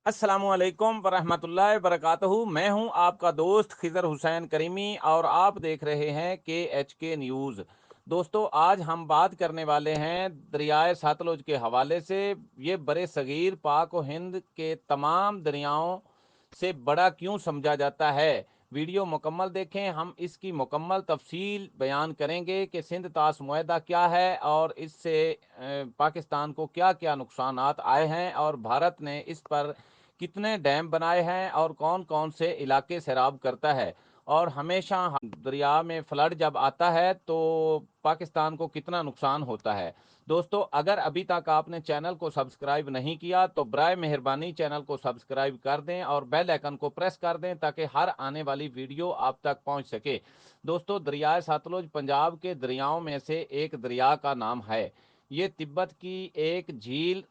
अस्सलामुअलैकुम वरहमतुल्लाहि वबरकातुहू। मैं हूं आपका दोस्त खिज़र हुसैन करीमी और आप देख रहे हैं KHK न्यूज़। दोस्तों, आज हम बात करने वाले हैं दरियाए सतलुज के हवाले से। ये बरे सगीर पाक व हिंद के तमाम दरियाओं से बड़ा क्यों समझा जाता है। वीडियो मुकम्मल देखें, हम इसकी मुकम्मल तफसील बयान करेंगे कि सिंध तास मुआहदा क्या है और इससे पाकिस्तान को क्या क्या नुकसानात आए हैं और भारत ने इस पर कितने डैम बनाए हैं और कौन कौन से इलाके सैराब करता है। और हमेशा दरिया में फ्लड जब आता है तो पाकिस्तान को कितना नुकसान होता है। दोस्तों, अगर अभी तक आपने चैनल को सब्सक्राइब नहीं किया तो बराए मेहरबानी चैनल को सब्सक्राइब कर दें और बेल आइकन को प्रेस कर दें ताकि हर आने वाली वीडियो आप तक पहुंच सके। दोस्तों, दरियाए सतलुज पंजाब के दरियाओं में से एक दरिया का नाम है। ये तिब्बत की एक झील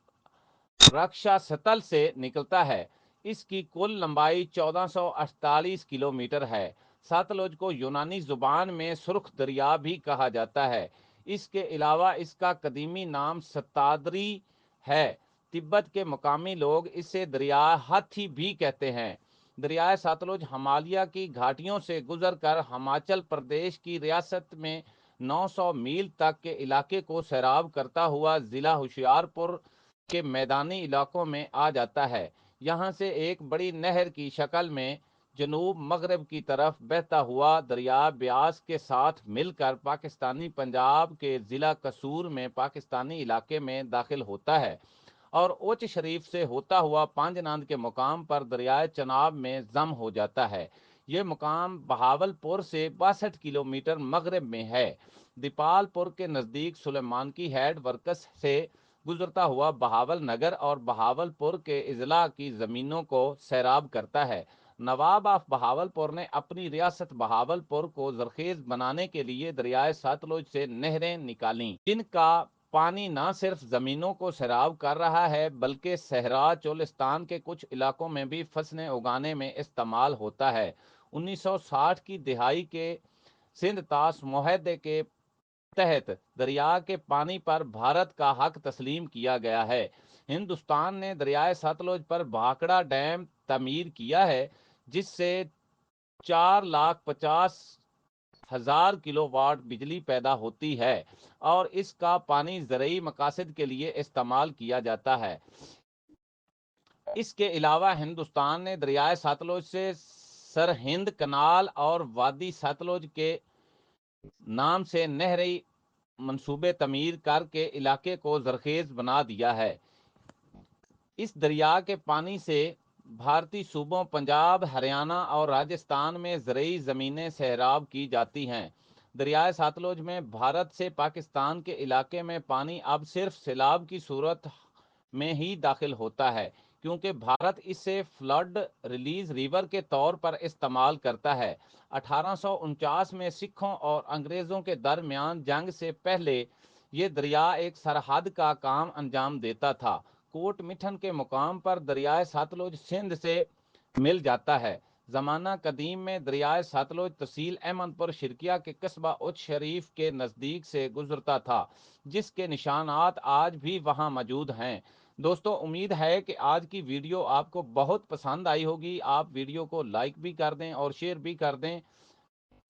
रक्षा सतल से निकलता है। इसकी कुल लंबाई 1448 किलोमीटर है। सतलुज को यूनानी जुबान में सुर्ख दरिया भी कहा जाता है। इसके अलावा इसका कदीमी नाम सतादरी है। तिब्बत के मकामी लोग इसे दरिया हाथी भी कहते हैं। दरियाए सतलुज हिमालय की घाटियों से गुजरकर हिमाचल प्रदेश की रियासत में 900 मील तक के इलाके को सैराब करता हुआ ज़िला होशियारपुर के मैदानी इलाकों में आ जाता है। यहाँ से एक बड़ी नहर की शक्ल में जनूब मगरब की तरफ बहता हुआ दरिया ब्यास के साथ मिलकर पाकिस्तानी पंजाब के ज़िला कसूर में पाकिस्तानी इलाके में दाखिल होता है और उच्च शरीफ से होता हुआ पांजनाद के मुकाम पर दरियाए चनाब में जम हो जाता है। ये मुकाम बहावलपुर से 62 किलोमीटर मगरब में है। दीपालपुर के नज़दीक सुलेमान की हेड वर्कस से गुजरता हुआ बहावल नगर और बहावलपुर के अजला की ज़मीनों को सैराब करता है। नवाब ऑफ बहावलपुर ने अपनी रियासत बहावलपुर को जरखेज बनाने के लिए दरियाए सतलुज से नहरें निकालीं, जिनका पानी न सिर्फ ज़मीनों को सैराब कर रहा है बल्कि सहरा चोलिस्तान के कुछ इलाकों में भी फसलें उगाने में इस्तेमाल होता है। 1960 की दिहाई के सिंध तास मुआहदे के तहत दरिया के पानी पर भारत का हक तस्लीम किया गया है। हिंदुस्तान ने दरियाए सतलुज पर भाखड़ा डैम तमीर किया है, जिससे 4,50,000 किलोवाट बिजली पैदा होती है और इसका पानी ज़रूरी मकासद के लिए इस्तेमाल किया जाता है। इसके अलावा हिंदुस्तान ने दरियाए सतलुज से सरहिंद कनाल और वादी सतलुज के नाम से नहरी मंसूबे तमीर करके इलाके को जरखेज बना दिया है। इस दरिया के पानी से भारतीय सूबों पंजाब, हरियाणा और राजस्थान में ज़रूरी ज़मीनें सैराब की जाती हैं। दरियाए सतलुज में भारत से पाकिस्तान के इलाके में पानी अब सिर्फ सैलाब की सूरत में ही दाखिल होता है, क्योंकि भारत इसे फ्लड रिलीज रिवर के तौर पर इस्तेमाल करता है। 1849 में सिखों और अंग्रेज़ों के दरमियान जंग से पहले ये दरिया एक सरहद का काम अंजाम देता था। कोट मिठन के मुकाम पर दरियाए सतलुज सिंध से मिल जाता है। ज़माना कदीम में दरियाए सतलुज तहसील अहमदपुर शिरकिया के कस्बा उच्च शरीफ के नज़दीक से गुजरता था, जिसके निशानात आज भी वहाँ मौजूद हैं। दोस्तों, उम्मीद है कि आज की वीडियो आपको बहुत पसंद आई होगी। आप वीडियो को लाइक भी कर दें और शेयर भी कर दें।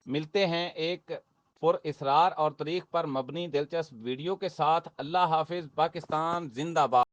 मिलते हैं एक पुरअसरार और तारीख पर मबनी दिलचस्प वीडियो के साथ। अल्लाह हाफिज़। पाकिस्तान जिंदाबाद।